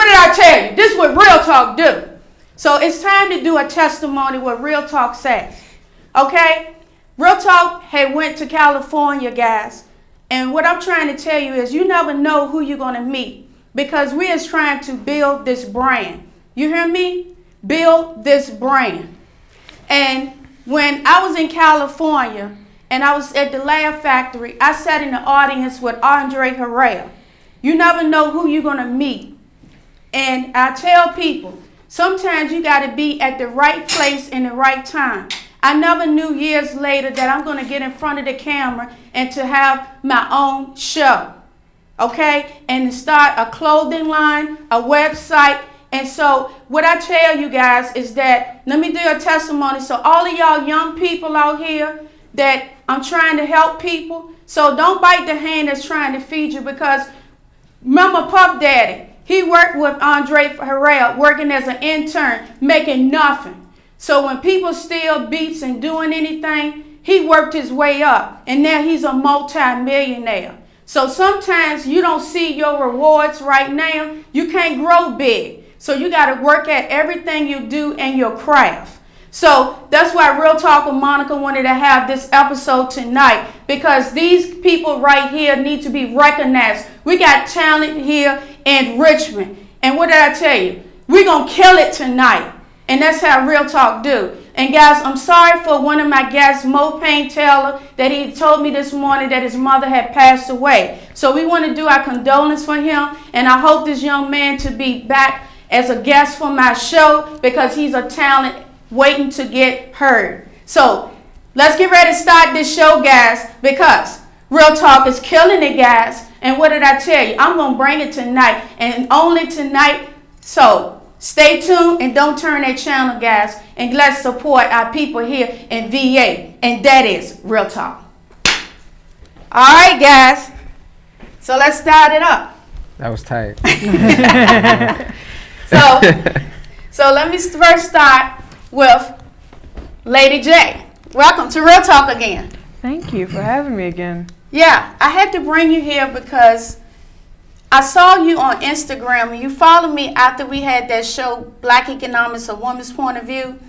what did I tell you? This is what Real Talk do. So it's time to do a testimony what Real Talk says. Okay? Real Talk had went to California, guys. And what I'm trying to tell you is you never know who you're going to meet because we is trying to build this brand. You hear me? Build this brand. And when I was in California and I was at the Laugh Factory, I sat in the audience with Andre Herrera. You never know who you're going to meet. And I tell people, sometimes you got to be at the right place in the right time. I never knew years later that I'm going to get in front of the camera and to have my own show, okay? And to start a clothing line, a website. And so what I tell you guys is that, let me do a testimony. So all of y'all young people out here that I'm trying to help people. So don't bite the hand that's trying to feed you because remember Puff Daddy, he worked with Andre Herrera working as an intern, making nothing. So when people steal beats and doing anything, he worked his way up. And now he's a multi-millionaire. So sometimes you don't see your rewards right now. You can't grow big. So you got to work at everything you do and your craft. So that's why Real Talk with Monica wanted to have this episode tonight, because these people right here need to be recognized. We got talent here in Richmond. And what did I tell you? We're going to kill it tonight. And that's how Real Talk do. And guys, I'm sorry for one of my guests, Mo Payne Taylor, that he told me this morning that his mother had passed away. So we want to do our condolence for him. And I hope this young man to be back as a guest for my show because he's a talent waiting to get heard. So let's get ready to start this show, guys, because Real Talk is killing it, guys. And what did I tell you? I'm going to bring it tonight and only tonight. So stay tuned and don't turn that channel, guys. And let's support our people here in VA. And that is Real Talk. All right, guys. So let's start it up. That was tight. So let me first start with Lady J. Welcome to Real Talk again. Thank you for having me again. Yeah, I had to bring you here because I saw you on Instagram and you followed me after we had that show, Black Economics, A Woman's Point of View.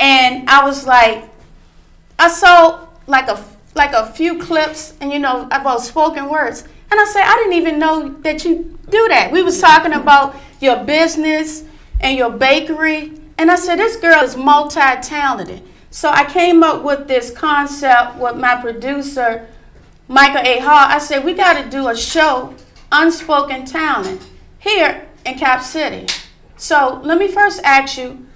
And I was like, I saw like a few clips and about spoken words. And I said, I didn't even know that you do that. We was talking about your business and your bakery. And I said, this girl is multi-talented. So I came up with this concept with my producer, Michael A. Hall. I said, we got to do a show, Unspoken Talent, here in Cap City. So let me first ask you,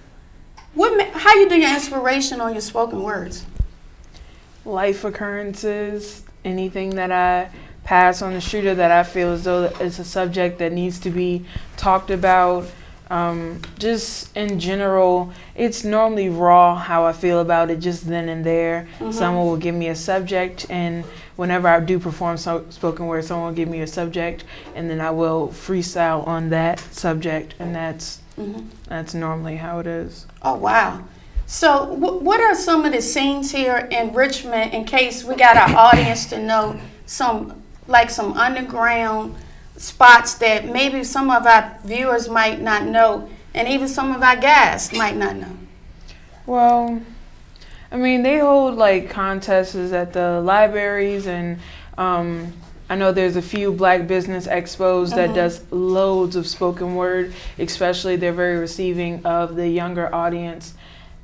how you do your inspiration on your spoken words? Life occurrences, anything that I pass on the street or that I feel as though it's a subject that needs to be talked about. Just in general, it's normally raw how I feel about it just then and there. Mm-hmm. Someone will give me a subject, and whenever I do perform spoken word, someone will give me a subject, and then I will freestyle on that subject, and that's normally how it is. Oh, wow. So what are some of the scenes here in Richmond, in case we got our audience to know some underground spots that maybe some of our viewers might not know, and even some of our guests might not know? Well, I mean, they hold like contests at the libraries, and I know there's a few Black Business Expos that does loads of spoken word, especially they're very receiving of the younger audience.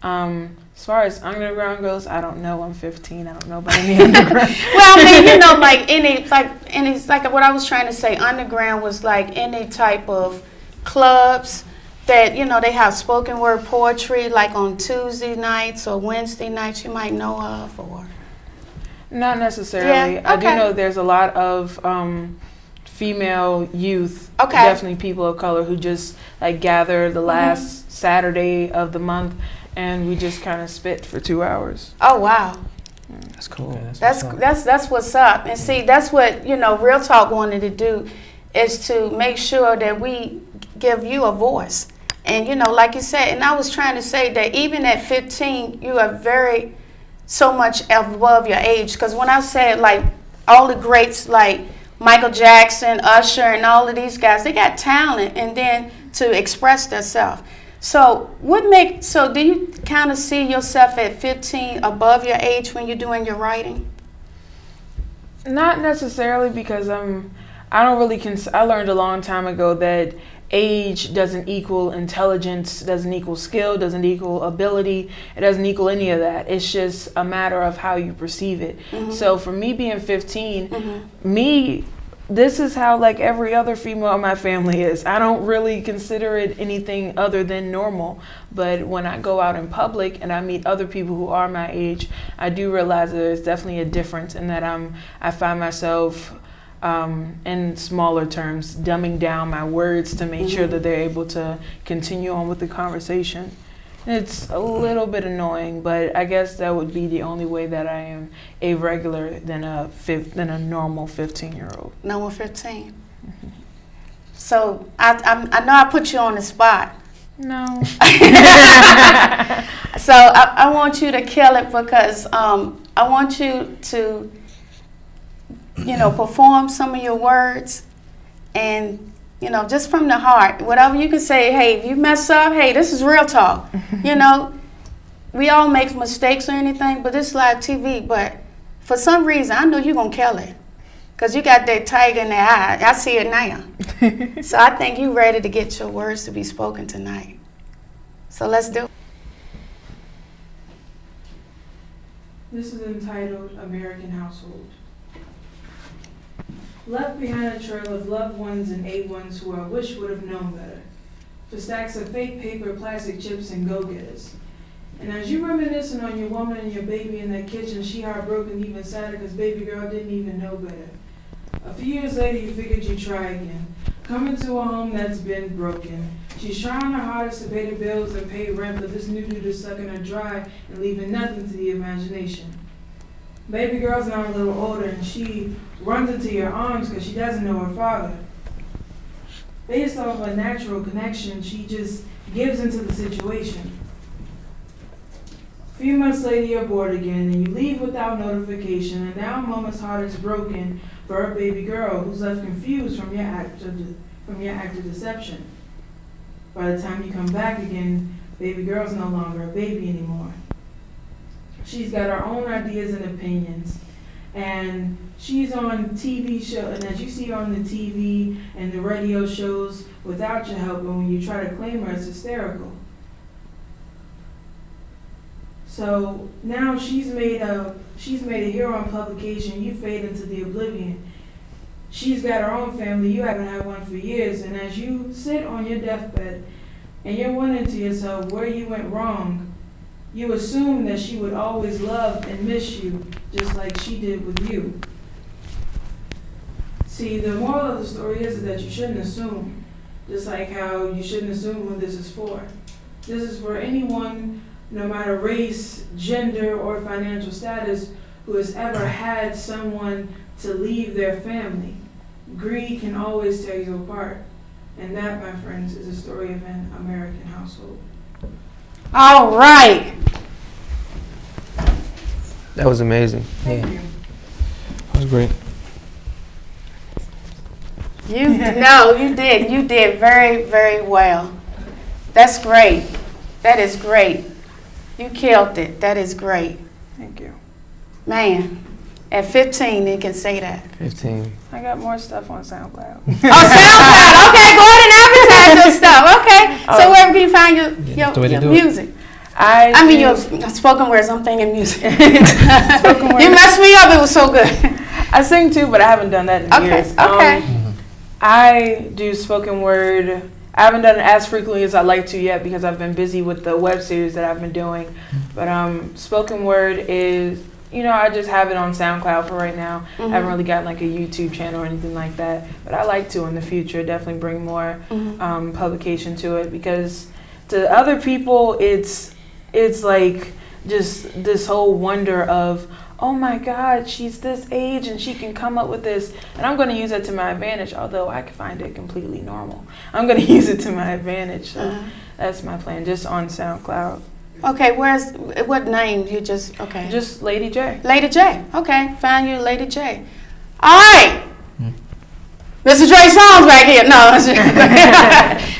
As far as underground goes, I don't know. I'm 15. I don't know about any underground. Well, I mean, like what I was trying to say, underground was like any type of clubs that, they have spoken word poetry, like on Tuesday nights or Wednesday nights you might know of, or? Not necessarily. Yeah, okay. I do know there's a lot of female youth, definitely people of color, who just like gather the last Saturday of the month, and we just kind of spit for 2 hours. Oh, wow. That's cool. Yeah, that's what's up. And see, that's what, Real Talk wanted to do, is to make sure that we give you a voice. And, like you said, and I was trying to say that even at 15, you are so much above your age. Because when I said, like, all the greats like Michael Jackson, Usher, and all of these guys, they got talent. And then to express themselves. So do you kind of see yourself at 15 above your age when you're doing your writing? Not necessarily, because I don't really I learned a long time ago that age doesn't equal intelligence, doesn't equal skill, doesn't equal ability. It doesn't equal any of that. It's just a matter of how you perceive it. So for me being 15, this is how like every other female in my family is. I don't really consider it anything other than normal. But when I go out in public and I meet other people who are my age, I do realize that there's definitely a difference in that I find myself in smaller terms dumbing down my words to make sure that they're able to continue on with the conversation. It's a little bit annoying, but I guess that would be the only way that I am a regular than a normal 15-year-old. Normal 15. So I know I put you on the spot. No. So I want you to kill it, because I want you to, perform some of your words, and just from the heart, whatever you can say. Hey, if you mess up, hey, this is real talk. We all make mistakes or anything, but this is live TV. But for some reason, I know you're going to kill it, because you got that tiger in the eye. I see it now. So I think you're ready to get your words to be spoken tonight. So let's do it. This is entitled American Household. Left behind a trail of loved ones and A1s who I wish would have known better, for stacks of fake paper, plastic chips, and go-getters. And as you reminiscing on your woman and your baby in that kitchen, she heartbroken, even sadder because baby girl didn't even know better. A few years later, you figured you'd try again, coming to a home that's been broken. She's trying her hardest to pay the bills and pay rent, but this new dude is sucking her dry and leaving nothing to the imagination. Baby girl's now a little older, and she runs into your arms because she doesn't know her father. Based off a natural connection, she just gives into the situation. A few months later, you're bored again, and you leave without notification, and now Mama's heart is broken for her baby girl, who's left confused from your act of deception. By the time you come back again, baby girl's no longer a baby anymore. She's got her own ideas and opinions, and she's on TV show. And as you see her on the TV and the radio shows without your help, and when you try to claim her, it's hysterical. So now she's made a hero on publication. You fade into the oblivion. She's got her own family. You haven't had one for years. And as you sit on your deathbed and you're wondering to yourself where you went wrong, you assume that she would always love and miss you, just like she did with you. See, the moral of the story is that you shouldn't assume, just like how you shouldn't assume who this is for. This is for anyone, no matter race, gender, or financial status, who has ever had someone to leave their family. Greed can always tear you apart. And that, my friends, is a story of an American household. All right. That was amazing. Thank you. That was great. You did. You did very, very well. That's great. That is great. You killed it. That is great. Thank you. Man, at 15, they can say that. 15. I got more stuff on SoundCloud. Oh, SoundCloud. Okay, go ahead and advertise your stuff. Okay. So where can you find your music? I mean, your spoken words. I'm thinking music. Spoken words. You messed me up. It was so good. I sing too, but I haven't done that in years. Okay. I do spoken word. I haven't done it as frequently as I'd like to yet because I've been busy with the web series that I've been doing. But spoken word is, I just have it on SoundCloud for right now. I haven't really got like a YouTube channel or anything like that. But I like to in the future definitely bring more publication to it, because to other people it's like just this whole wonder of, oh my God, she's this age and she can come up with this. And I'm going to use it to my advantage, although I can find it completely normal. I'm going to use it to my advantage. So that's my plan, just on SoundCloud. Okay, what name you just, okay. Just Lady J. Lady J. Okay, find you Lady J. All right. Mr. Dre Songz back here. No.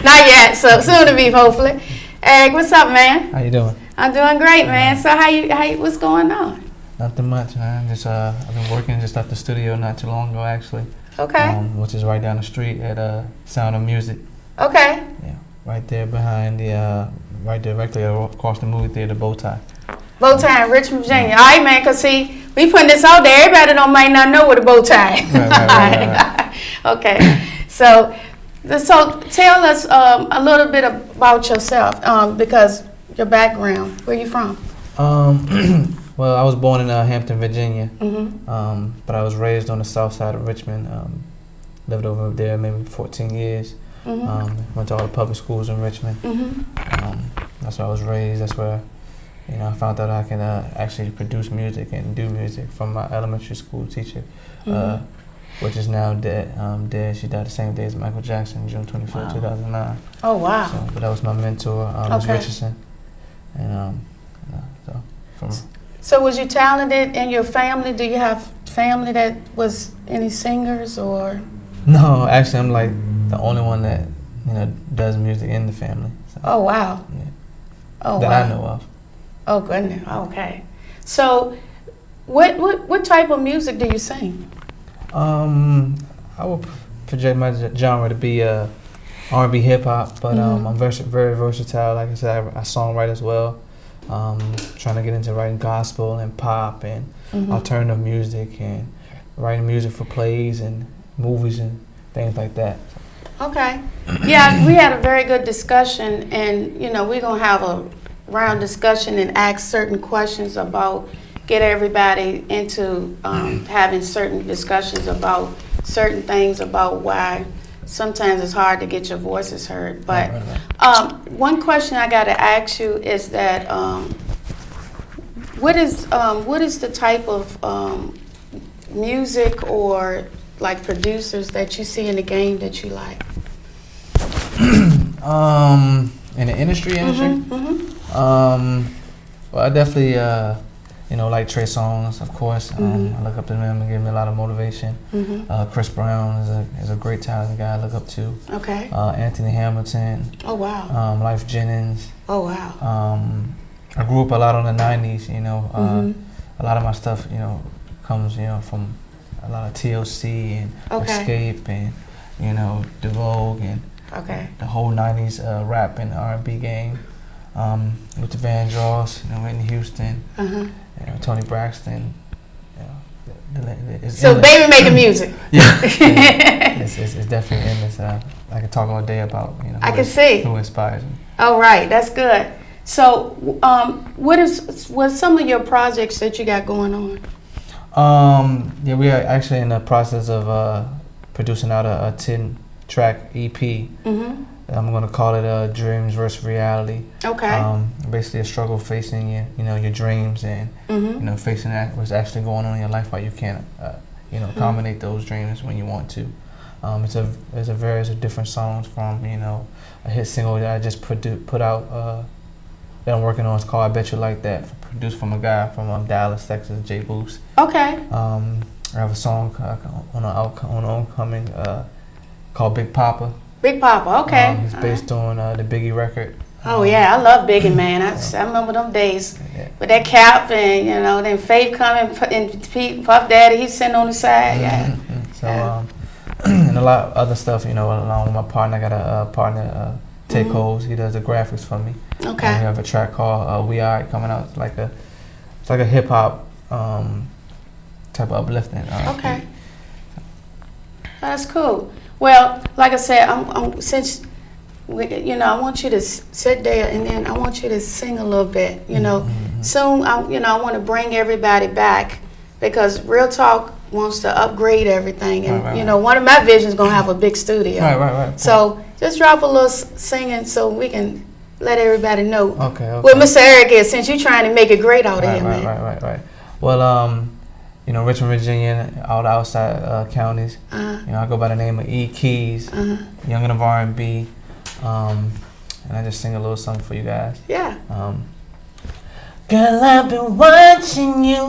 Not yet, so soon to be, hopefully. Eric, what's up, man? How you doing? I'm doing great, man. So how you what's going on? Nothing much, man. Just I've been working just left the studio not too long ago, actually. Okay. Which is right down the street at Sound of Music. Okay. Yeah, right there behind the right directly across the movie theater, Bowtie. Bowtie in Richmond, Virginia. All right, man. Cause see, we putting this out there. Everybody might not know what a bow tie. Right. Okay. So tell us a little bit about yourself, because your background. Where you from? Well, I was born in Hampton, Virginia, Mm-hmm. but I was raised on the south side of Richmond. Lived over there maybe 14 years. Mm-hmm. Went to all the public schools in Richmond. Mm-hmm. That's where I was raised. That's where I found out I can actually produce music and do music from my elementary school teacher, which is now dead. She died the same day as Michael Jackson, June 24th, 2009. Oh, wow. So, but that was my mentor, Ms. Okay. Richardson. And So was you talented in your family? Do you have family that was any singers or? no, actually, I'm like the only one that does music in the family. So, Oh, wow. yeah, Oh, that wow. I know of. Oh, goodness. Okay. So what type of music do you sing? I would project my genre to be R&B hip hop, but I'm very versatile. Like I said, I songwrite as well. Trying to get into writing gospel and pop and alternative music and writing music for plays and movies and things like that. Okay. Yeah, we had a very good discussion, and we're gonna have a round discussion and ask certain questions about get everybody into having certain discussions about certain things about why sometimes it's hard to get your voices heard. But one question I got to ask you is that what is the type of music or like producers that you see in the game that you like? In the industry? Well, I definitely like Trey Songz, of course. I look up to him and give me a lot of motivation. Chris Brown is a great talented guy I look up to. Okay. Anthony Hamilton. Oh, wow. Life Jennings. Oh, wow. I grew up a lot on the 90s, a lot of my stuff, comes, from a lot of TLC and Escape and, The Vogue and the whole 90s rap and R&B game. Luther Vandross, Whitney Houston, Tony Braxton. So endless. baby making music. Yeah. It's definitely endless. I could talk all day about I can see who inspires me. Oh, right, that's good. So, what's some of your projects that you got going on? Yeah, we are actually in the process of producing out a 10-track EP. I'm gonna call it Dreams versus Reality. Okay. Basically, a struggle facing your dreams and facing what's actually going on in your life, while you can't accommodate those dreams when you want to. It's a various of different songs from a hit single that I just put out that I'm working on. It's called I Bet You Like That, produced from a guy from Dallas, Texas, J Boost. Okay. I have a song on the oncoming called Big Papa. Big Papa, okay. It's based on the Biggie record. Oh yeah, I love Biggie, man. I remember them days with that cap and then Faith coming and Puff Daddy, he's sitting on the side. Yeah. So and a lot of other stuff, along with my partner. I got a partner, Take Holes. He does the graphics for me. Okay. We have a track called We Are coming out. It's like a hip hop type of uplifting. Okay. That's cool. Well, like I said, I want you to sit there and then I want you to sing a little bit. Soon, I want to bring everybody back because Real Talk wants to upgrade everything, and right. One of my visions is gonna have a big studio. Right. So just drop a little singing so we can let everybody know Okay. what Mr. Eric is, since you're trying to make it great out here, man. Right. Well, Richmond, Virginia, all the outside counties. I go by the name of E.Keys, Youngin' of R&B, and I just sing a little something for you guys. Yeah. Girl, I've been watching you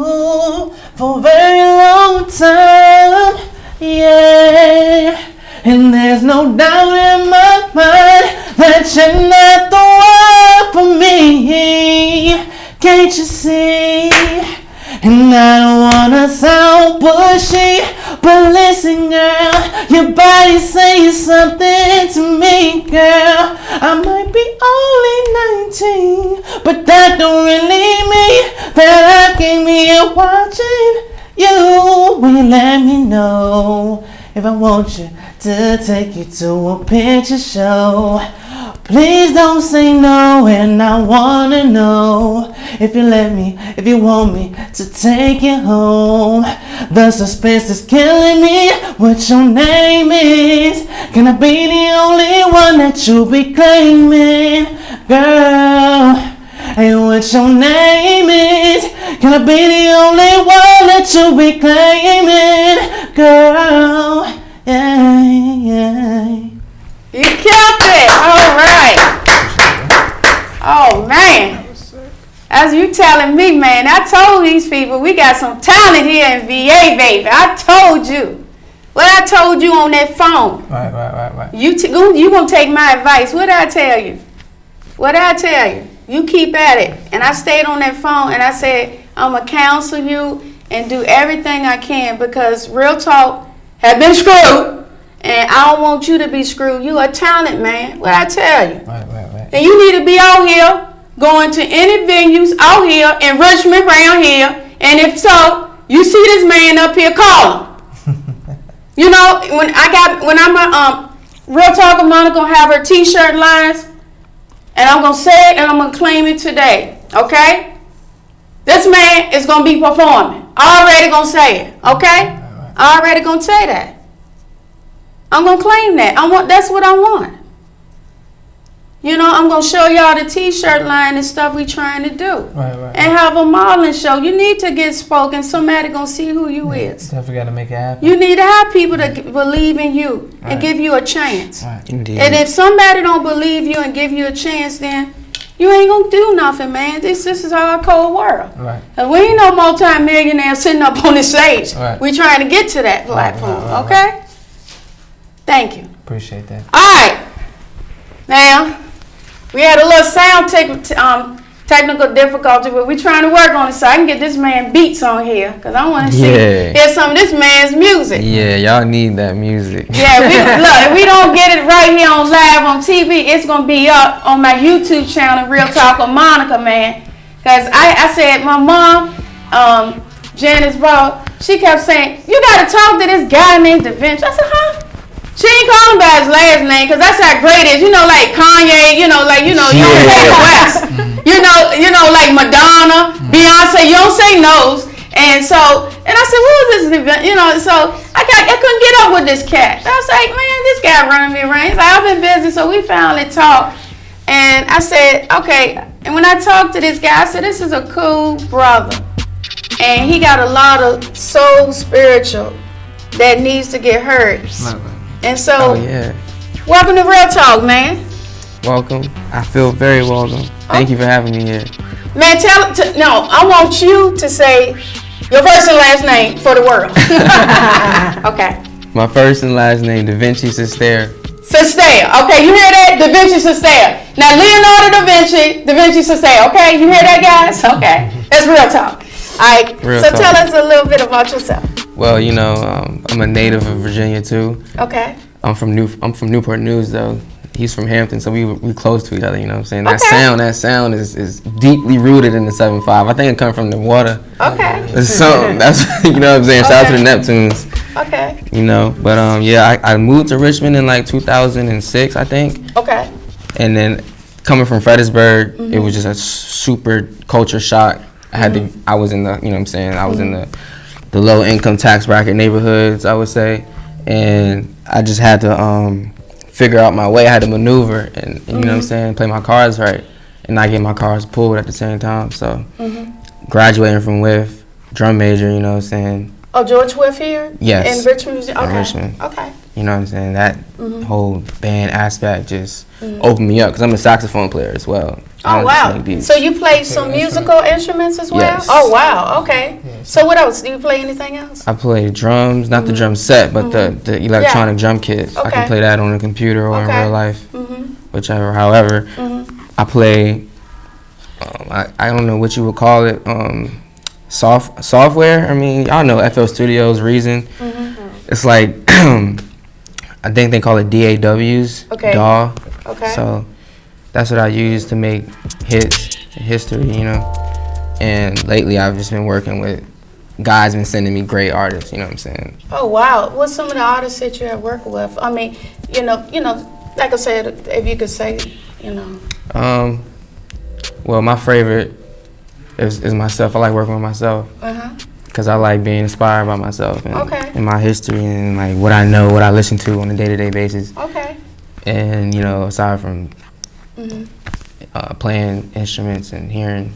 for a very long time, yeah. And there's no doubt in my mind you're not the one for me. Can't you see? And I don't wanna sound pushy, but listen, girl, your body's saying something to me, girl. I might be only 19, but that don't really mean that I can be here watching you. Will you let me know if I want you to take you to a picture show? Please don't say no, and I wanna know if you let me, if you want me to take you home. The suspense is killing me. What your name is? Can I be the only one that you'll be claiming, girl? Hey, what your name is? Can I be the only one that you'll be claiming, girl? Yeah, yeah. You killed it. All right. Oh, man. As you telling me, man, I told these people we got some talent here in VA, baby. I told you. What I told you on that phone. Right. You going to take my advice. What did I tell you? What did I tell you? You keep at it. And I stayed on that phone and I said, I'm going to counsel you and do everything I can because real talk have been screwed. And I don't want you to be screwed. You a talent, man. What I tell you. Right. And you need to be out here, going to any venues out here in Richmond, around here. And if so, you see this man up here, call him. You know, when I'm a Real Talk, Monica gonna have her T-shirt lines, and I'm gonna say it and I'm gonna claim it today. Okay? This man is gonna be performing. I already gonna say it. Okay? I already gonna say that. I'm going to claim that. That's what I want. You know, I'm going to show y'all the T-shirt line and stuff we trying to do. Right. And have a modeling show. You need to get spoken. Somebody going to see who you is. Definitely got to make it happen. You need to have people to believe in you and give you a chance. Right. Indeed. And if somebody don't believe you and give you a chance, then you ain't going to do nothing, man. This is our cold world. Right. And we ain't no multi-millionaire sitting up on the stage. Right. We trying to get to that platform, Right. okay? Thank you. Appreciate that. All right. Now, we had a little sound technical difficulty, but we're trying to work on it so I can get this man beats on here because I want to hear some of this man's music. Yeah, y'all need that music. Yeah, if we don't get it right here on live on TV, it's going to be up on my YouTube channel, Real Talk with Monica, man. Because I said, my mom, Janice Ball, she kept saying, you got to talk to this guy named DaVinci. I said, huh? She ain't call him by his last name because that's how great it is. You know, like Kanye, you don't say West. You know, like Madonna, Beyonce, you don't say nose. And I said, what was this event? You know, so I couldn't get up with this cat. I was like, man, this guy running me around. He's like, I've been busy, so we finally talked. And I said, okay. And when I talked to this guy, I said, this is a cool brother. And he got a lot of soul spiritual that needs to get heard. And so, welcome to Real Talk, man. Welcome. I feel very welcome. Thank you for having me here. Man, I want you to say your first and last name for the world. Okay. My first and last name, DaVinci Sistere. Sistere. Okay, you hear that? DaVinci Sistere. Now, Leonardo da Vinci Sistere. Okay, you hear that, guys? Okay. That's Real Talk. All right. So tell us a little bit about yourself. Well, you know, I'm a native of Virginia too. Okay. I'm from Newport News though. He's from Hampton, so we close to each other. You know what I'm saying? Okay. That sound is deeply rooted in the 7-5. I think it comes from the water. Okay. So that's you know what I'm saying. Shout out to the Neptunes. Okay. You know, but I moved to Richmond in like 2006, I think. Okay. And then coming from Fredericksburg, it was just a super culture shock. I was in the, you know what I'm saying, I was in the low income tax bracket neighborhoods, I would say, and I just had to figure out my way. I had to maneuver and you know what I'm saying, play my cards right and not get my cards pulled at the same time. So graduating from WIF, drum major, you know what I'm saying. Oh, George WIF here? Yes. In Richmond? Okay. In Richmond. Okay. You know what I'm saying? That whole band aspect just opened me up because I'm a saxophone player as well. Oh, wow. So you play some musical instruments as well? Yes. Oh, wow. Okay. So what else? Do you play anything else? I play drums, not the drum set, but the electronic drum kit. I can play that on a computer or in real life. whichever. However, I play. I don't know what you would call it. Software. I mean, y'all know FL Studios, Reason. It's like I think they call it DAWs. Okay. DAW. Okay. So that's what I use to make hits, history, you know. And lately, I've just been working with guys, been sending me great artists. You know what I'm saying? Oh wow! What's some of the artists that you have worked with? I mean, you know, like I said, if you could say, you know. Well, my favorite is myself. I like working with myself. Because I like being inspired by myself and my history and like what I know, what I listen to on a day-to-day basis. Okay. And you know, aside from playing instruments and hearing,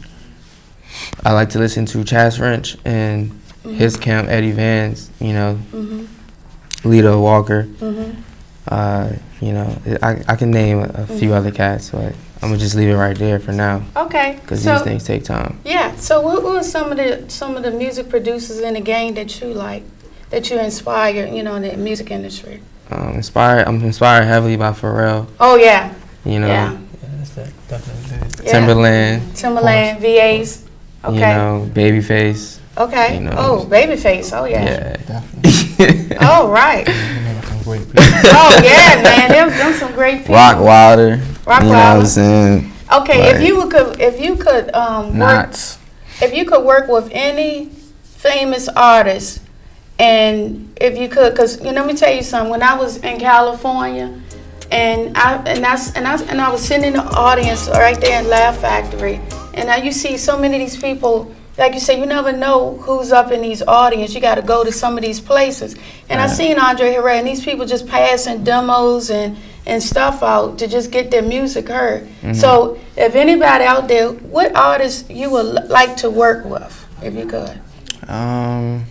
I like to listen to Chaz French and his camp, Eddie Vance, you know, Lito Walker. You know, I can name a few other cats, but I'm gonna just leave it right there for now. Okay. Because these things take time. Yeah. So what were some of the music producers in the game that you like, that you inspire, you know, in the music industry? I'm inspired heavily by Pharrell. Oh yeah. You know. Yeah. That's definitely Yeah. Timberland, VAs. Okay. You know, Babyface. Okay. You know. Oh, Babyface. Oh yeah. Yeah. definitely. Oh right. Great people. Oh yeah, man. Them some great people. Rock Wilder. Rock you know Wilder. what I'm saying? Okay, like, if you could Knots. if you could work with any famous artist, and if you could, because let me tell you something. When I was in California, and I was sitting in the audience right there in Laugh Factory, and now you see so many of these people. Like you say, you never know who's up in these audience. You got to go to some of these places. And I seen Andre Herrera, and these people just passing demos and stuff out to just get their music heard. So if anybody out there, what artists you would like to work with, if you could? Let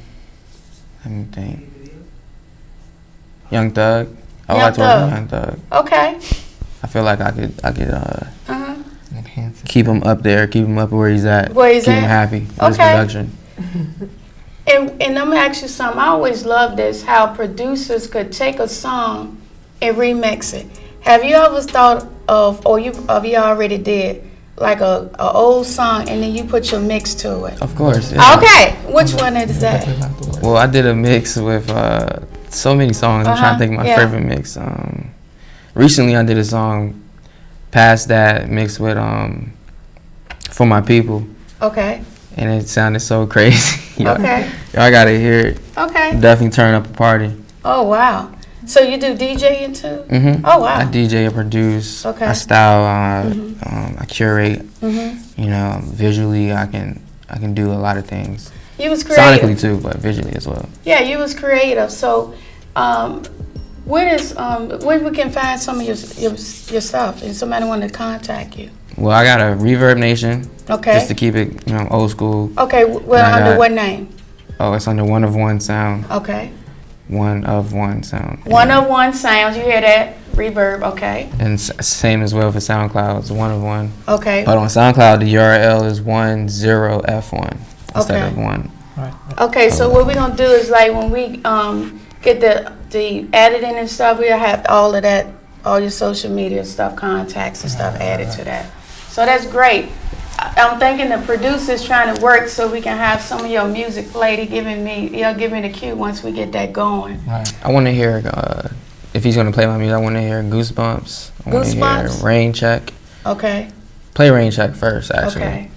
me think. Young Thug. I would like to work with Young Thug. Okay. I feel like I could keep him up there, keep him up where he's at, keep him happy with his production. And I'm gonna ask you something. I always love this, how producers could take a song and remix it. Have you ever thought of, or you already did, like a old song and then you put your mix to it? Of course. Yeah. Okay. Which one is that? Well, I did a mix with so many songs. I'm trying to think of my favorite mix. Recently, I did a song, Past That, mixed with For My People. Okay. And it sounded so crazy. Y'all gotta hear it. Okay. Definitely turn up a party. Oh wow. So you do DJing too? Oh wow. I DJ, I produce. Okay. I style. I curate. You know, visually, I can do a lot of things. You was creative. Sonically too, but visually as well. Yeah, you was creative. So, where we can find some of your stuff? If somebody want to contact you. Well, I got a Reverb Nation. Okay. Just to keep it, old school. Okay. Well, under what name? Oh, it's under One of One Sound. Okay. One of One Sound. One of One Sound. You hear that? Reverb. Okay. And same as well for SoundCloud. It's One of One. Okay. But on SoundCloud, the URL is 10F1 instead of 1. Right. Okay. So what we're gonna do is, like, when we get the editing and stuff, we'll have all of that, all your social media stuff, contacts and stuff added to that. So that's great. I'm thinking the producer's trying to work so we can have some of your music played. He'll give me the cue once we get that going. Right. I want to hear, if he's going to play my music, I want to hear Goosebumps. I want to hear Raincheck. Okay. Play Raincheck first, actually. Okay.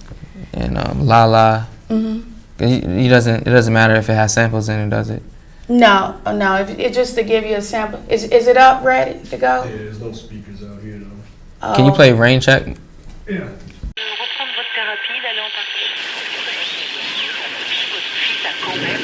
And La La. It doesn't matter if it has samples in it, does it? No. It's just to give you a sample. Is it up, ready to go? Yeah, there's no speakers out here though. Can you play Raincheck? Yeah. Reprendre votre thérapie, d'aller en partie. Votre fils a quand même.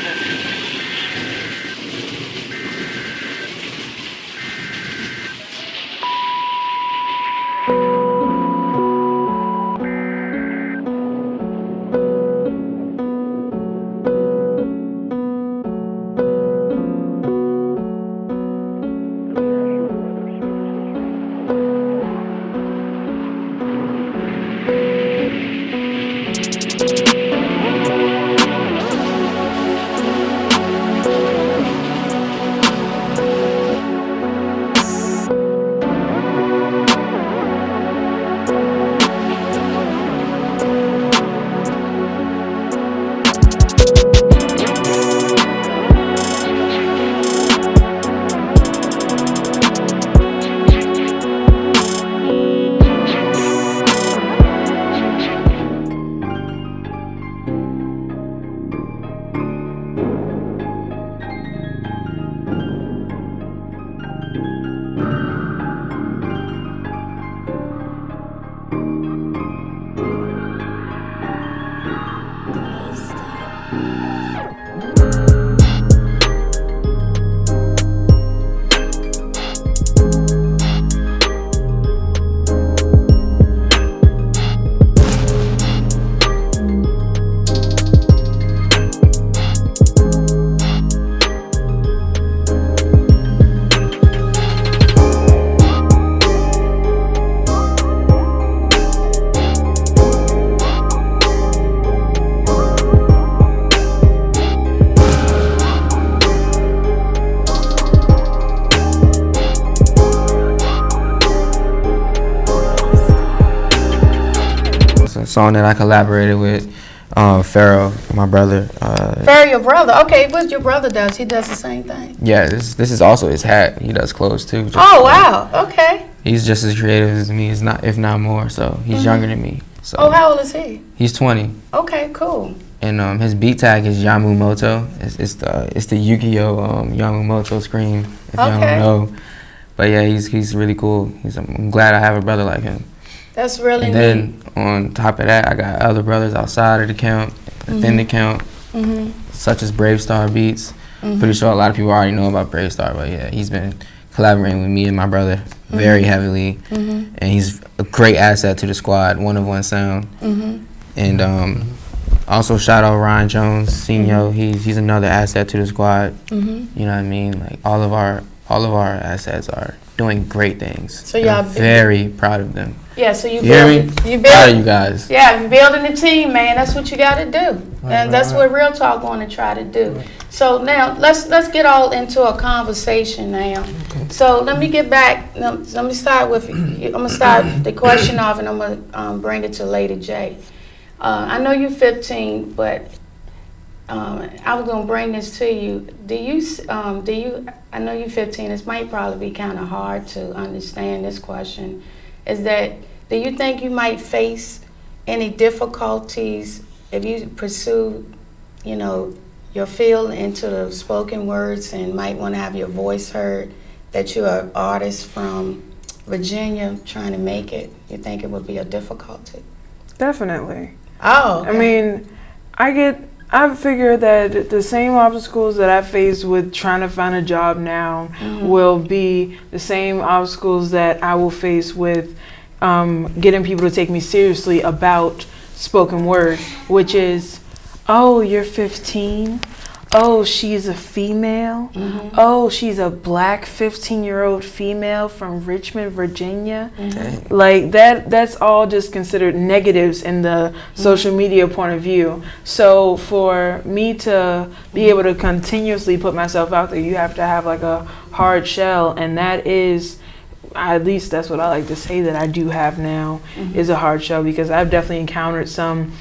song that I collaborated with Pharaoh, my brother. Pharaoh, your brother. Okay, what your brother does? He does the same thing. Yeah, this is also his hat. He does clothes too. Oh wow. Okay. He's just as creative as me, if not more. So he's younger than me. So Oh, how old is he? he's 20, Okay, cool. and his beat tag is Yamumoto. It's the Yu-Gi-Oh Yamumoto scream. If y'all Okay. don't know, but yeah, he's really cool. I'm glad I have a brother like him. That's really And neat. then on top of that, I got other brothers outside of the count, within the count, such as Brave Star Beats. Pretty sure a lot of people already know about Brave Star, but yeah, he's been collaborating with me and my brother very heavily, and he's a great asset to the squad. One of one sound, and also shout out Ryan Jones, Senior. He's another asset to the squad. You know what I mean? Like all of our assets are doing great things. So and y'all I'm very proud of them. Yeah, so you You hear me? build Proud of you guys. Yeah, you're building a team, man. That's what you got to do, and that's what Real Talk want to try to do. So now let's get all into a conversation now. So let me get back. Let me start with. I'm gonna start the question off, and I'm gonna bring it to Lady J. I know you're 15, but I was gonna bring this to you. Do you? I know you're 15. This might probably be kind of hard to understand. This question is that: do you think you might face any difficulties if you pursue, your field into the spoken words and might want to have your voice heard? That you're an artist from Virginia trying to make it. You think it would be a difficulty? Definitely. Oh, okay. I mean, I figure that the same obstacles that I face with trying to find a job now will be the same obstacles that I will face with getting people to take me seriously about spoken word, which is, oh, you're 15. Oh, she's a female. Oh, she's a black 15-year-old female from Richmond, Virginia. Like that's all just considered negatives in the social media point of view. So for me to be able to continuously put myself out there, you have to have like a hard shell, and that is, at least that's what I like to say that I do have now, is a hard shell, because I've definitely encountered some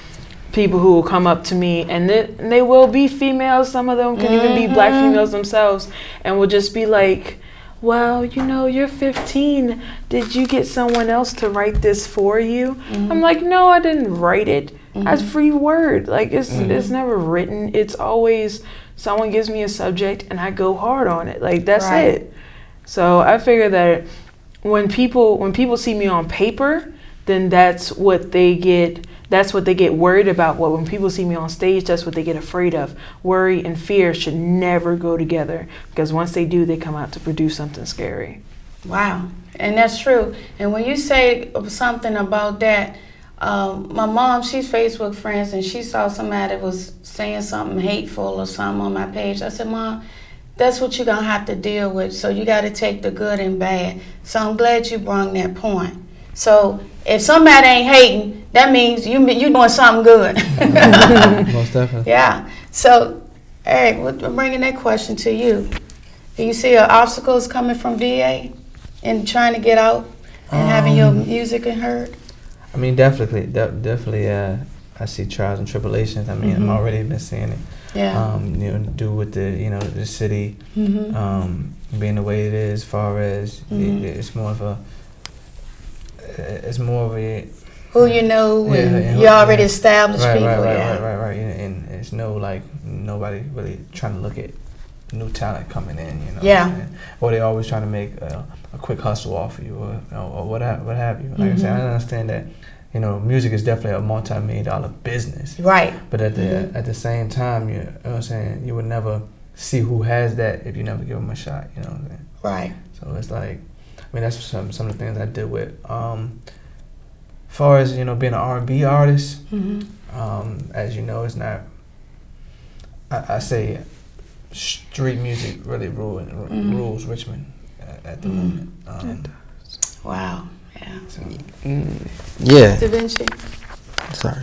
people who will come up to me, and they will be females. Some of them can even be black females themselves, and will just be like, well, you're 15. Did you get someone else to write this for you? I'm like, no, I didn't write it. That's free word. Like it's never written. It's always someone gives me a subject and I go hard on it. Like that's it. So I figure that when people see me on paper, then that's what they get. That's what they get worried about. When people see me on stage, that's what they get afraid of. Worry and fear should never go together, because once they do, they come out to produce something scary. Wow, and that's true. And when you say something about that, my mom, she's Facebook friends, and she saw somebody was saying something hateful or something on my page. I said, Mom, that's what you're going to have to deal with. So you got to take the good and bad. So I'm glad you brought that point. So if somebody ain't hating, that means you doing something good. Most definitely. Yeah. So, Eric, we're bringing that question to you. Do you see obstacles coming from VA and trying to get out and having your music heard? I mean, definitely. I see trials and tribulations. I mean, I've already been seeing it. Yeah. Do with the city being the way it is, as far as it's more of a. It's more of a. Who you know, and you already established people. Right. And it's nobody really trying to look at new talent coming in, Yeah. Or they always trying to make a quick hustle off of you, or what have you. Like I said, I understand that. Music is definitely a multi-million-dollar business. Right. But at the same time, you know what I'm saying, you would never see who has that if you never give them a shot. You know what I'm saying? Right. So it's like, I mean, that's some of the things I did with. As far as being an R&B artist, as you know, it's not. I say, street music really rules Richmond at the moment. Wow. Yeah. So. Yeah. DaVinci, Sorry.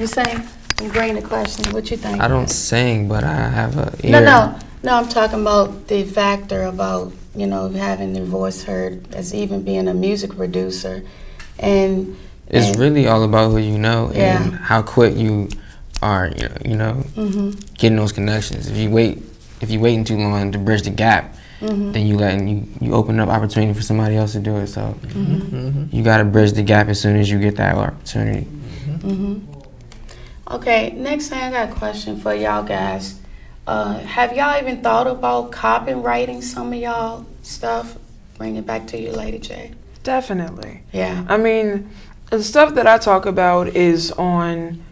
you saying? I'm bringing the question. What you think? I don't sing, but I have a ear. No. I'm talking about the factor about having your voice heard as even being a music producer, and It's And- really all about who you know Yeah. and how quick you are, getting those connections. If you waiting too long to bridge the gap, then you open up opportunity for somebody else to do it. So you got to bridge the gap as soon as you get that opportunity. Okay, next thing I got a question for y'all guys. Have y'all even thought about copywriting some of y'all stuff? Bring it back to you, Lady J. Definitely. Yeah. I mean, the stuff that I talk about is on,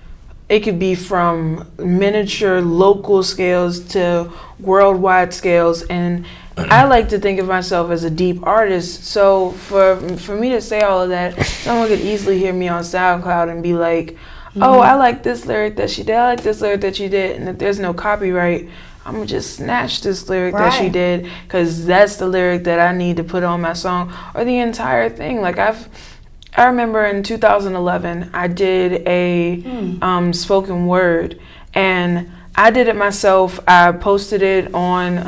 it could be from miniature local scales to worldwide scales, and I like to think of myself as a deep artist. So for me to say all of that, someone could easily hear me on SoundCloud and be like, oh, I like this lyric that she did, I like this lyric that she did, and if there's no copyright, I'm gonna just snatch this lyric that she did, because that's the lyric that I need to put on my song, or the entire thing. Like I remember in 2011, I did a spoken word, and I did it myself. I posted it on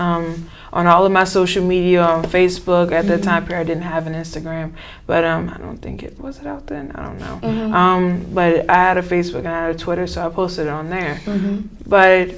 all of my social media, on Facebook. At that time period, I didn't have an Instagram, but I don't think was it out then. I don't know. But I had a Facebook and I had a Twitter, so I posted it on there. But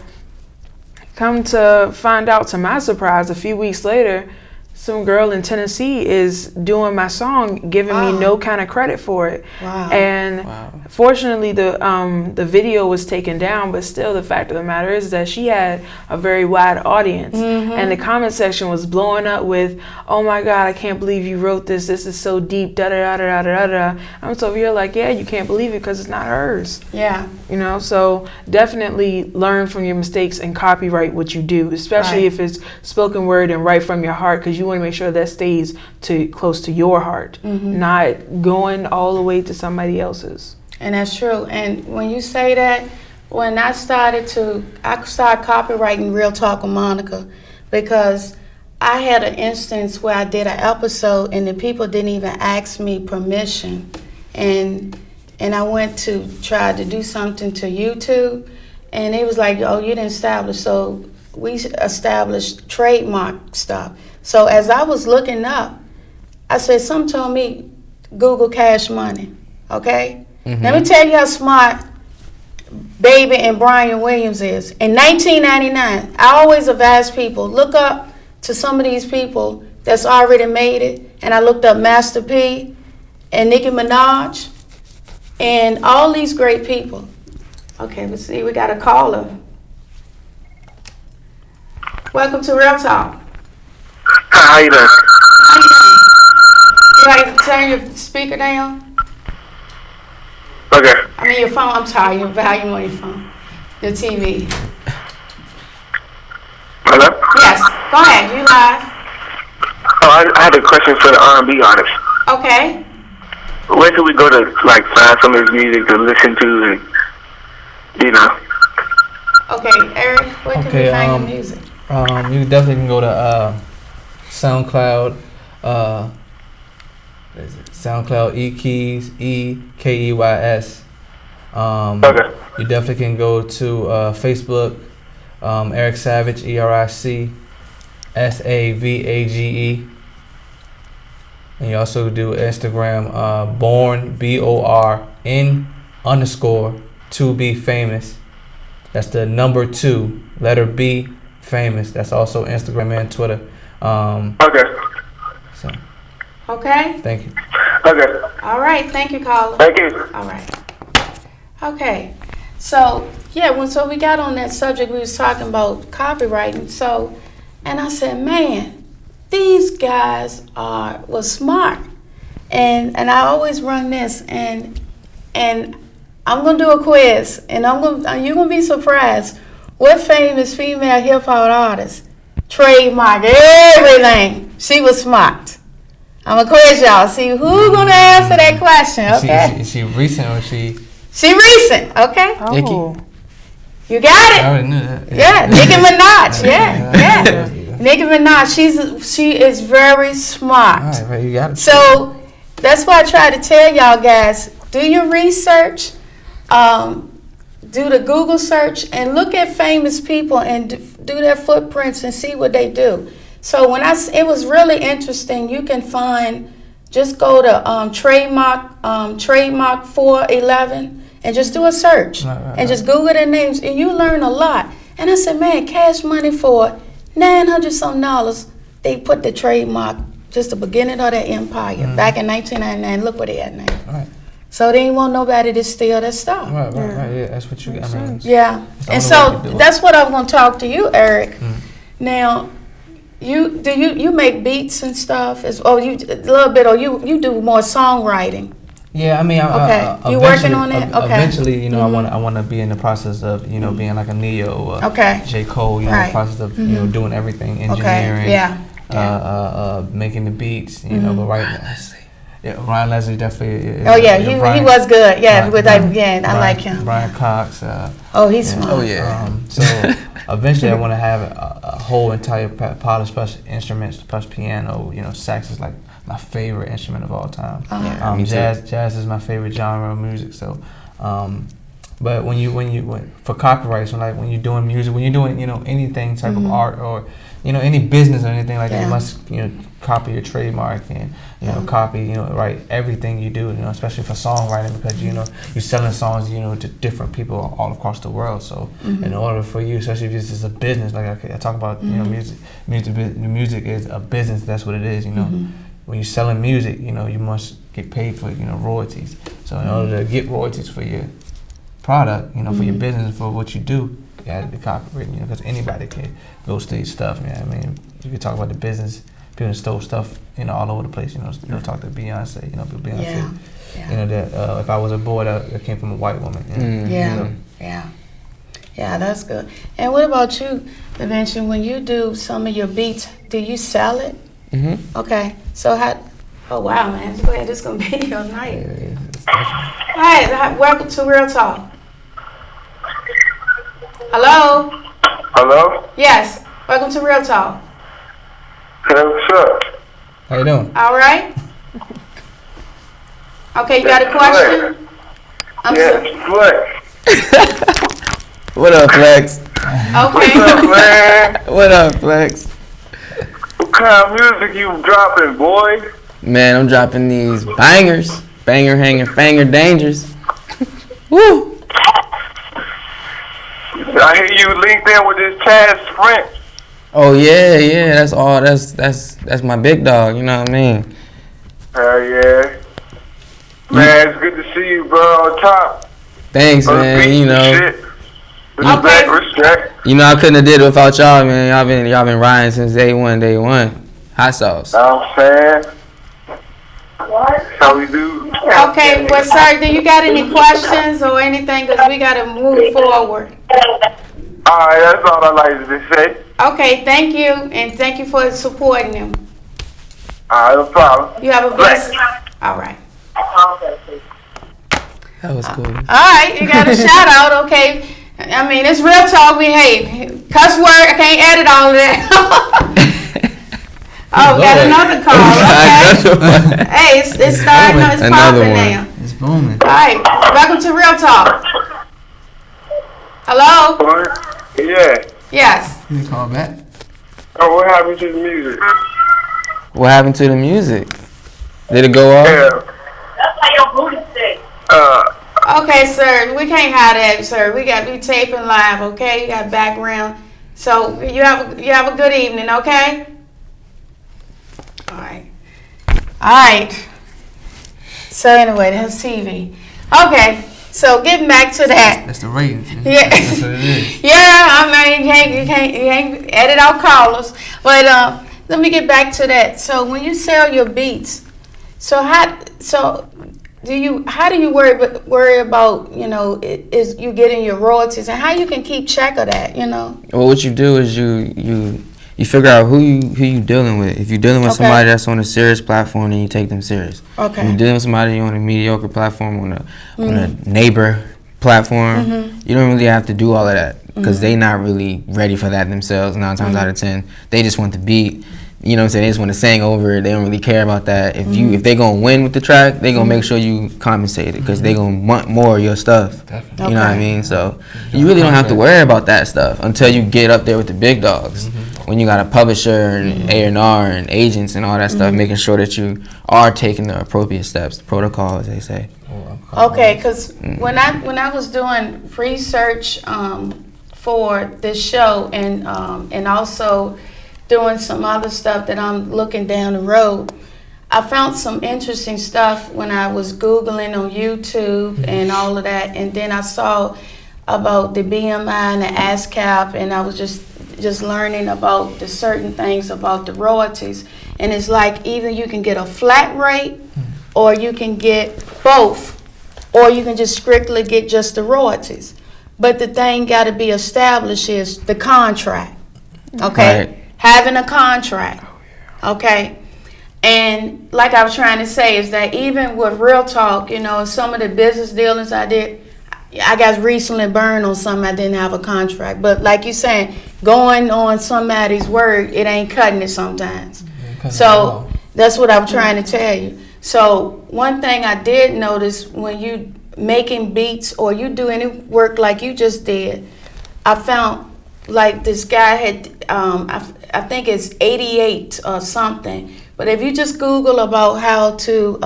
come to find out, to my surprise, a few weeks later, some girl in Tennessee is doing my song, giving me no kind of credit for it. And fortunately, the video was taken down, but still, the fact of the matter is that she had a very wide audience, and the comment section was blowing up with, "Oh my God, I can't believe you wrote this. This is so deep." Da da da da da da da. I'm so over here like, yeah, you can't believe it because it's not hers. Yeah. So definitely learn from your mistakes and copyright what you do, especially if it's spoken word and right from your heart, because you want to make sure that stays close to your heart, not going all the way to somebody else's. And that's true. And when you say that, when I started copywriting Real Talk with Monica, because I had an instance where I did an episode and the people didn't even ask me permission, and I went to try to do something to YouTube, and it was like, oh, you didn't establish. So we established trademark stuff. So as I was looking up, I said, something told me Google Cash Money, okay? Let me tell you how smart Baby and Brian Williams is. In 1999, I always advise people, look up to some of these people that's already made it. And I looked up Master P and Nicki Minaj and all these great people. Okay, let's see, we got a caller. Welcome to Real Talk. Hi, how you doing? How you doing? You like to turn your speaker down? Okay. I mean your phone, I'm sorry, your volume on your phone. Your TV. Hello? Yes, go ahead, you live. Oh, I had a question for the R&B artist. Okay. Where should we go to, like, find some of his music to listen to and, Okay, Eric, where can we find your music? You definitely can go to SoundCloud. What is it? SoundCloud E.Keys, E.K.E.Y.S. Okay. You definitely can go to Facebook, Eric Savage, EricSavage. And you also do Instagram, Born, BORN_2B famous. That's the number 2, letter B, famous. That's also Instagram and Twitter. Okay. So, Okay. thank you. Okay. All right, thank you, caller. Thank you. All right. Okay. So, yeah, so we got on that subject, we was talking about copywriting. So, and I said, man, these guys was smart. And I always run this, and I'm gonna do a quiz, and you're gonna be surprised. What famous female hip hop artist trademarked everything? She was smart. I'm gonna quiz y'all. See who's gonna answer that question. Okay. Is she recent or she? She recent. Okay. Oh. You got it. I already knew that. Yeah, Nicki Minaj. Yeah. Nicki Minaj. She is very smart. All right, you got it. So that's why I try to tell y'all guys: do your research, do the Google search, and look at famous people and do their footprints and see what they do. So it was really interesting. You can find just go to trademark 411 and just do a search and just Google their names and you learn a lot. And I said, man, Cash Money for $900 some. They put the trademark, just the beginning of their empire back in 1999. Look where they at now. Right. So they ain't want nobody to steal their stuff. Right. Yeah, that's what you got. I mean, Yeah, and so that's what I'm gonna talk to you, Eric. Now, you make beats and stuff? You a little bit, or you do more songwriting? Yeah, I mean, Okay. You working on it? Okay. Eventually, you know, I want to be in the process of, you know, being like a Neo or J. Cole, you know, the process of, you know, doing everything, engineering, making the beats, you know, but right now, Ryan Leslie definitely. He was good. Yeah, I like him. Brian Cox. He's smart. Oh yeah. So eventually, I want to have a whole entire polished plus instruments, plus piano. You know, sax is like my favorite instrument of all time. Jazz is my favorite genre of music. So, but when for copyrights, when you're doing music, when you're doing, you know, anything type of art or, you know, any business or anything like that, you must, you know, copy your trademark and, you know, copy, you know, write everything you do, you know, especially for songwriting, because, you know, you're selling songs, you know, to different people all across the world. So in order for you, especially if this is a business, like I talk about, you know, music is a business. That's what it is, you know. When you're selling music, you know, you must get paid for, you know, royalties. So in order to get royalties for your product, you know, for your business, for what you do, you got to be copywritten, you know, because anybody can go steal stuff. You know what I mean, you can talk about the business. People stole stuff, you know, all over the place. You know, talk to Beyonce. You know, Beyonce. You know that if I was a boy, that came from a white woman. You know? Yeah, that's good. And what about you, DaVinci? When you do some of your beats, do you sell it? Okay. So how? Oh wow, man! Go ahead. This is gonna be your night. All right. Welcome to Real Talk. Hello. Hello? Yes. Welcome to Real Talk. Hey, what's up? How you doing? All right. Okay, you got a question? Flex. What up, Flex? Okay. What's up, man? What up, Flex? What kind of music you dropping, boy? Man, I'm dropping these bangers, banger, hanger, fanger, dangers. Woo! I hear you linked in with this Chaz French. Oh yeah, that's all. That's my big dog. You know what I mean? Hell yeah. Man, it's good to see you, bro, on top. Thanks, man. You know. Respect. You know, I couldn't have did it without y'all, man. Y'all been riding since day one. Hot sauce. I'm saying. How we do? Okay, well, sir, do you got any questions or anything? Because we got to move forward. All right, that's all I like to say. Okay, thank you, and thank you for supporting him. All right, no problem. You have a blessed. All right. That was cool. All right, you got a shout out. Okay, I mean it's real talk. Cuss word. I can't edit all of that. Oh, we got another call. Okay. Hey, it's starting. It's popping now. It's booming. All right, welcome to Real Talk. Hello. Yeah. Yes. You can call back. Oh, what happened to the music? What happened to the music? Did it go off? Yeah. That's how your booty stay. Okay, sir. We can't have that, sir. We got to be taping live. Okay, you got background. So you have a good evening. Okay. All right. All right. So anyway, that's TV. Okay. So getting back to that. That's the ratings. Yeah. That's what it is. Yeah, I mean you can't edit out callers. But let me get back to that. So when you sell your beats, how do you worry about, you know, is you getting your royalties and how you can keep track of that, you know? Well, what you do is you figure out who you dealing with. If you're dealing with somebody that's on a serious platform, then you take them serious. Okay. If you're dealing with somebody on a mediocre platform, on a neighbor platform, you don't really have to do all of that because they not really ready for that themselves. 9 times out of 10, they just want the beat. You know what I'm saying? They just want to sing over it. They don't really care about that. If they gonna win with the track, they gonna make sure you compensate it because they gonna want more of your stuff. Definitely. You know what I mean? So you really don't have to worry about that stuff until you get up there with the big dogs. when you got a publisher and A&R and agents and all that stuff, making sure that you are taking the appropriate steps, the protocols, they say. Okay, because when I was doing research for this show and also doing some other stuff that I'm looking down the road, I found some interesting stuff when I was Googling on YouTube and all of that, and then I saw about the BMI and the ASCAP, and I was just learning about the certain things about the royalties. And it's like either you can get a flat rate or you can get both, or you can just strictly get just the royalties. But the thing got to be established is the contract, okay? Right. Having a contract, okay? And like I was trying to say is that even with Real Talk, you know, some of the business dealings I did, I got recently burned on something I didn't have a contract. But like you saying, going on somebody's word, it ain't cutting it sometimes. So that's what I'm trying to tell you. So one thing I did notice when you making beats or you do any work like you just did, I found like this guy had, I think it's 88 or something. But if you just Google about how to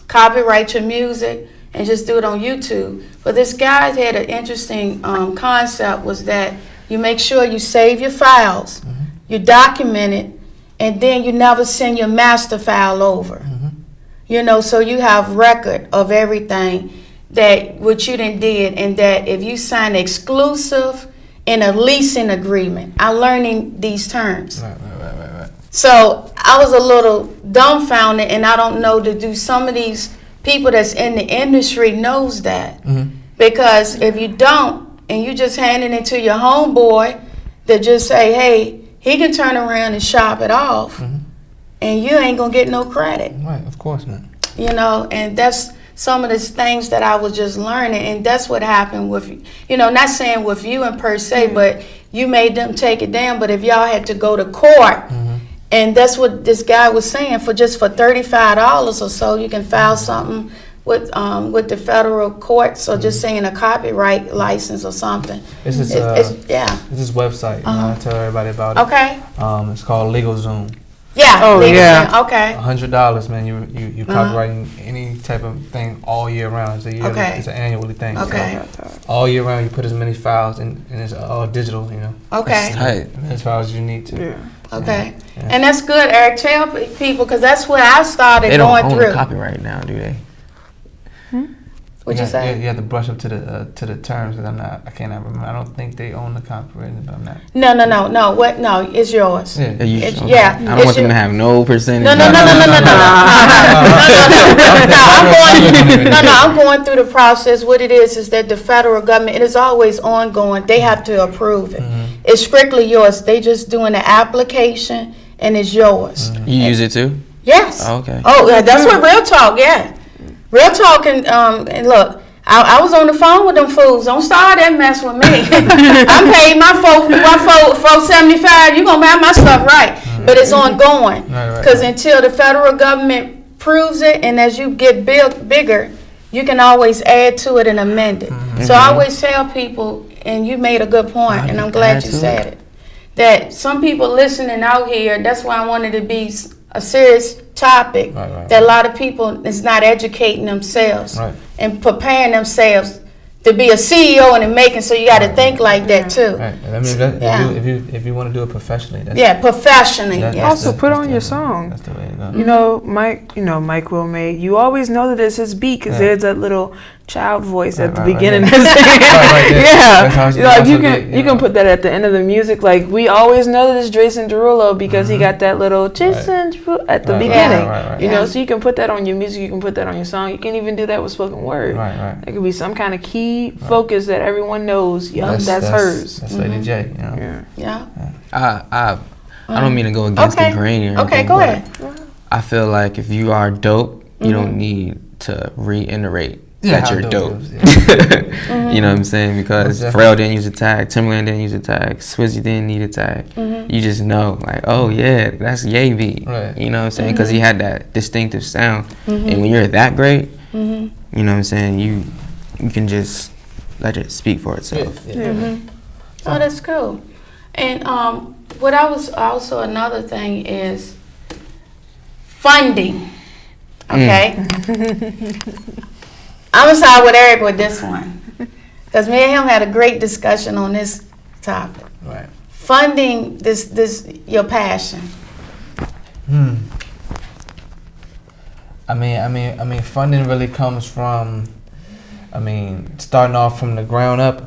copyright your music and just do it on YouTube. But this guy had an interesting concept was that you make sure you save your files, you document it, and then you never send your master file over. You know, so you have record of everything that what you done did, and that if you sign exclusive in a leasing agreement, I'm learning these terms. Right. So I was a little dumbfounded, and I don't know to do some of these people that's in the industry knows that. Because if you don't, and you just handing it to your homeboy that just say, hey, he can turn around and shop it off, and you ain't gonna get no credit. Right, of course not. You know, and that's some of the things that I was just learning, and that's what happened with, you know, not saying with you in per se, but you made them take it down. But if y'all had to go to court, and that's what this guy was saying, for $35 or so, you can file something with the federal courts, or just saying a copyright license or something. This is It's this website. I tell everybody about it. Okay. It's called LegalZoom. Yeah. Oh, yeah. Okay. $100, man. You copywriting any type of thing all year round. It's a yearly, Okay. it's an annually thing. Okay. So all year round, you put as many files, and it's all digital. You know. Okay. Tight. As far as you need to. Yeah. Okay. And that's good, Eric. Tell people, because that's where I started They don't going own through. copyright now, do they? What'd you say? You have to brush up to the terms, and I cannot remember. I don't think they own the copyright, but I'm not. No. What? No, it's yours. Yeah. It's- Okay. yeah, I don't it's want them your- to have no percentage. No. I'm going through the process. What it is that the federal government, it is always ongoing. They have to approve it. It's strictly yours. They just doing the application, and it's yours. You use it too? Yes. Oh, okay. Oh, yeah, that's what Real Talk. Yeah, Real Talk and look. I was on the phone with them fools. Don't start that mess with me. I paid my $475. You gonna buy my stuff, right? But it's ongoing because until the federal government proves it, and as you get bigger, you can always add to it and amend it. So I always tell people, and you made a good point, and I'm glad you said it, that some people listening out here. That's why I wanted to be a serious topic that a lot of people is not educating themselves and preparing themselves to be a CEO and making. So you got to think like that too. Right. I mean, if you want to do it professionally, that's professionally. Also, put on your song. That's the way it goes. You know, Mike will make. You always know that it's his beat because there's that little child voice at the beginning. You can put that at the end of the music. Like we always know that it's Jason Derulo because he got that little Jason at the beginning. You know, so you can put that on your music. You can put that on your song. You can even do that with spoken word. It could be some kind of key focus that everyone knows. That's hers. That's Lady J. You know? Yeah. I don't mean to go against the grain or anything, go but ahead. I feel like if you are dope, you don't need to reiterate that you're dope. You know what I'm saying? Because Pharrell didn't use a tag, Timbaland didn't use a tag, Swizzy didn't need a tag. You just know, like, oh yeah, that's Ye beat. You know what I'm saying? Because he had that distinctive sound. And when you're that great, you know what I'm saying, you can just let it speak for itself. Oh, that's cool. And what I was also another thing is funding. Okay, I'm gonna side with Eric with this one because me and him had a great discussion on this topic. Right. Funding this your passion. I mean, funding really comes from, starting off from the ground up.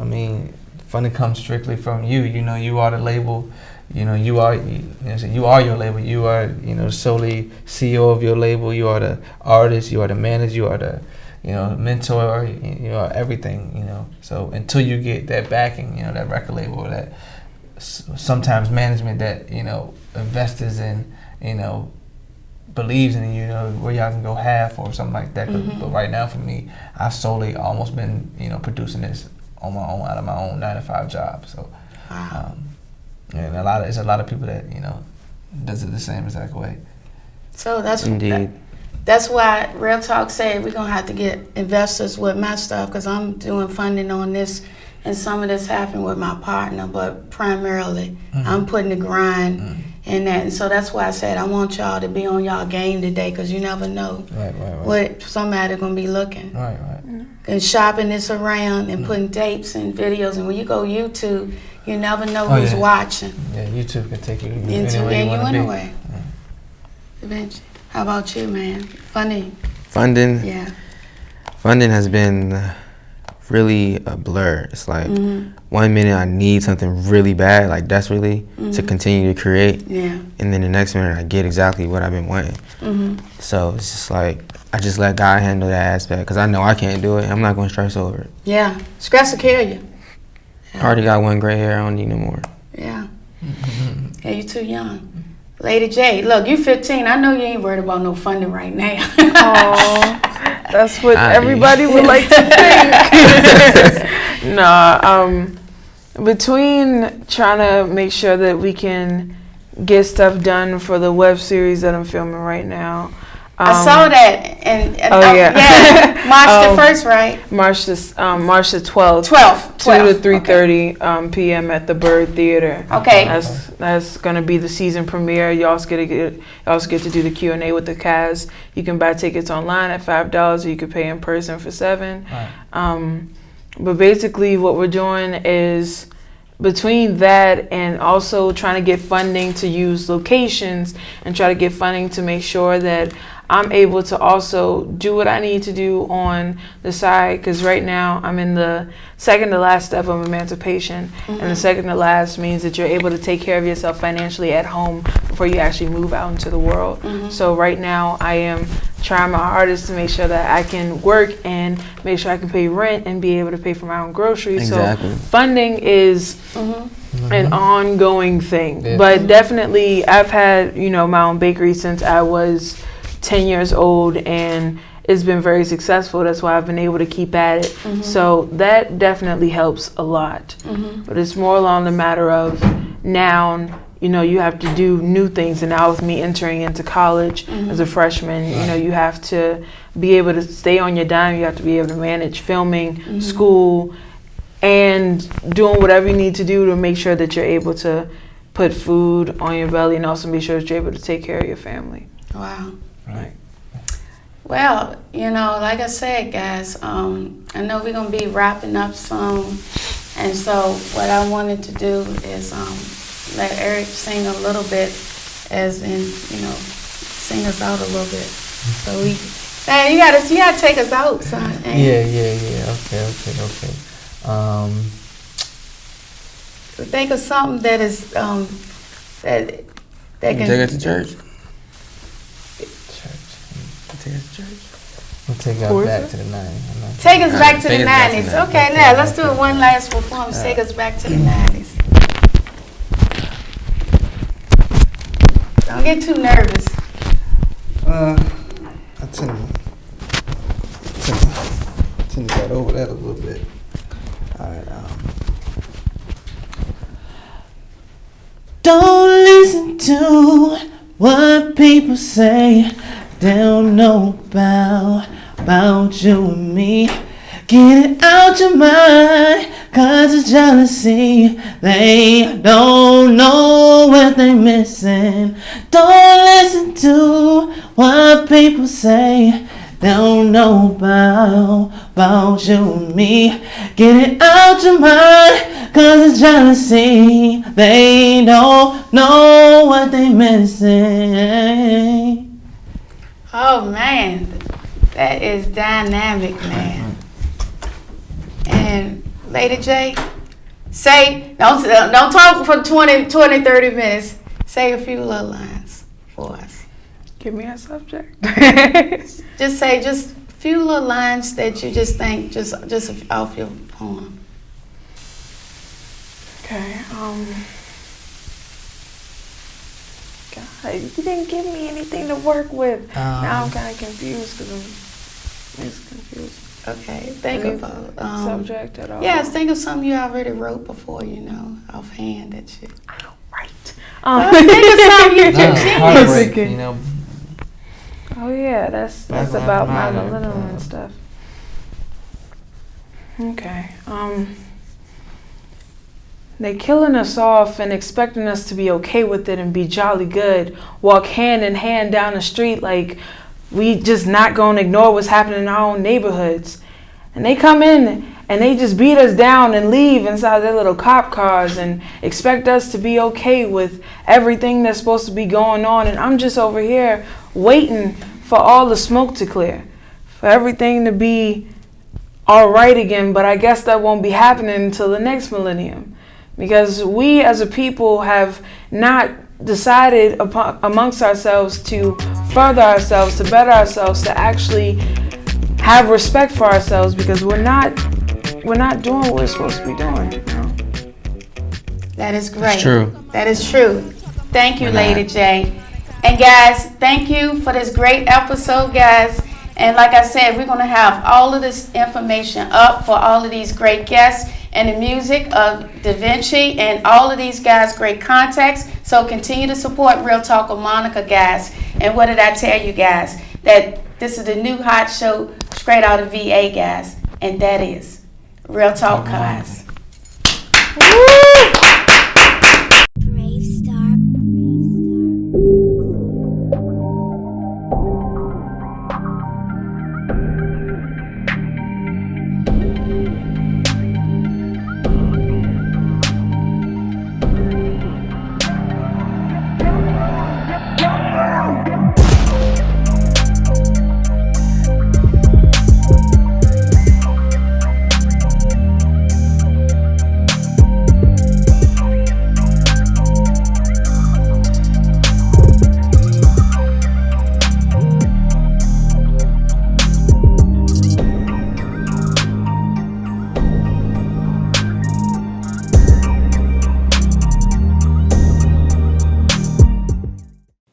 Funding comes strictly from you. You know, you are the label. You know, you are your label. You are, solely CEO of your label. You are the artist. You are the manager. You are the, mentor. You are everything. So until you get that backing, that record label, or that sometimes management that investors in, believes in where y'all can go half or something like that. But right now for me, I've solely almost been producing this on my own, out of my own 9-to-5 job. So, and it's a lot of people that does it the same exact way. So that's Indeed. That's why Real Talk said we're gonna have to get investors with my stuff because I'm doing funding on this, and some of this happened with my partner, but primarily I'm putting the grind in that. And so that's why I said I want y'all to be on y'all game today because you never know what somebody gonna be looking. Right. And shopping this around and putting tapes and videos, and when you go YouTube, you never know who's watching. Yeah, YouTube can take you anywhere you want to be. DaVinci, how about you, man? Funding. Yeah. Funding has been really a blur. It's like 1 minute I need something really bad, like desperately, to continue to create. Yeah. And then the next minute I get exactly what I've been wanting. So it's just like, I just let God handle that aspect because I know I can't do it. I'm not going to stress over it. Yeah. Stress will kill you. I already got one gray hair. I don't need no more. Yeah. Yeah, you too young. Lady J, look, you 15. I know you ain't worried about no funding right now. Oh, that's what everybody would like to think. Nah, between trying to make sure that we can get stuff done for the web series that I'm filming right now. I saw that, and March the 1st, right? March the 12th. 2 to 3:30 p.m. at the Bird Theater. Okay. That's gonna be the season premiere. You also get to do the Q&A with the cast. You can buy tickets online at $5, or you can pay in person for $7. Right. But basically, what we're doing is, between that and also trying to get funding to use locations and try to get funding to make sure that I'm able to also do what I need to do on the side, because right now I'm in the second to last step of emancipation, and the second to last means that you're able to take care of yourself financially at home before you actually move out into the world. So right now I am trying my hardest to make sure that I can work and make sure I can pay rent and be able to pay for my own groceries. Exactly. So funding is an ongoing thing, but definitely I've had my own bakery since I was 10 years old, and it's been very successful. That's why I've been able to keep at it. So that definitely helps a lot. But it's more along the matter of now, you have to do new things. And now with me entering into college as a freshman, you have to be able to stay on your dime. You have to be able to manage filming, school, and doing whatever you need to do to make sure that you're able to put food on your belly, and also make sure that you're able to take care of your family. Wow. Right. Well, like I said, guys, I know we're going to be wrapping up soon. And so what I wanted to do is let Eric sing a little bit, as in, sing us out a little bit. So you gotta take us out, son. Yeah. Okay. Think of something that is, that can... Take us to church. We'll take us back to the 90s. Take us back to the 90s. Okay, now let's do it one last performance. Take us back to the 90s. Don't get too nervous. I tend to get over that a little bit. All right. Don't listen to what people say. They don't know about you and me. Get it out your mind, cause it's jealousy. They don't know what they missing. Don't listen to what people say. They don't know about you and me. Get it out your mind, cause it's jealousy. They don't know what they missing. Oh man, that is dynamic, man. And Lady J, say, don't talk for 20, 30 minutes. Say a few little lines for us. Give me a subject. Just say a few little lines that you just think, just off your poem. Okay. God, you didn't give me anything to work with. Now I'm kind of confused because I'm confused. Okay, think of a subject at all. Yes, think of something you already wrote before, offhand that you. I don't write. Think of something you just Heartbreak, genius. Oh yeah, that's about my little and stuff. Okay. They killing us off and expecting us to be okay with it and be jolly good. Walk hand in hand down the street like we just not gonna ignore what's happening in our own neighborhoods. And they come in and they just beat us down and leave inside their little cop cars and expect us to be okay with everything that's supposed to be going on. And I'm just over here waiting for all the smoke to clear, for everything to be all right again. But I guess that won't be happening until the next millennium, because we as a people have not decided amongst ourselves to further ourselves, to better ourselves, to actually have respect for ourselves, because we're not doing what we're supposed to be doing. That is great. That's true. That is true. Thank you, Lady J. And guys, thank you for this great episode, guys. And like I said, we're going to have all of this information up for all of these great guests and the music of DaVinci and all of these guys' great contacts. So continue to support Real Talk with Monica, guys. And what did I tell you guys? That this is the new hot show straight out of VA, guys. And that is Real Talk, guys. Woo!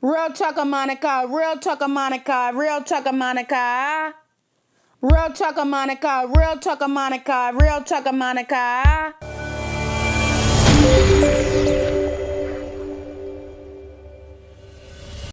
Real Talker Monica, Real Talker Monica, Real Talker Monica. Real Talker Monica, Real Talker Monica, Real Talker Monica.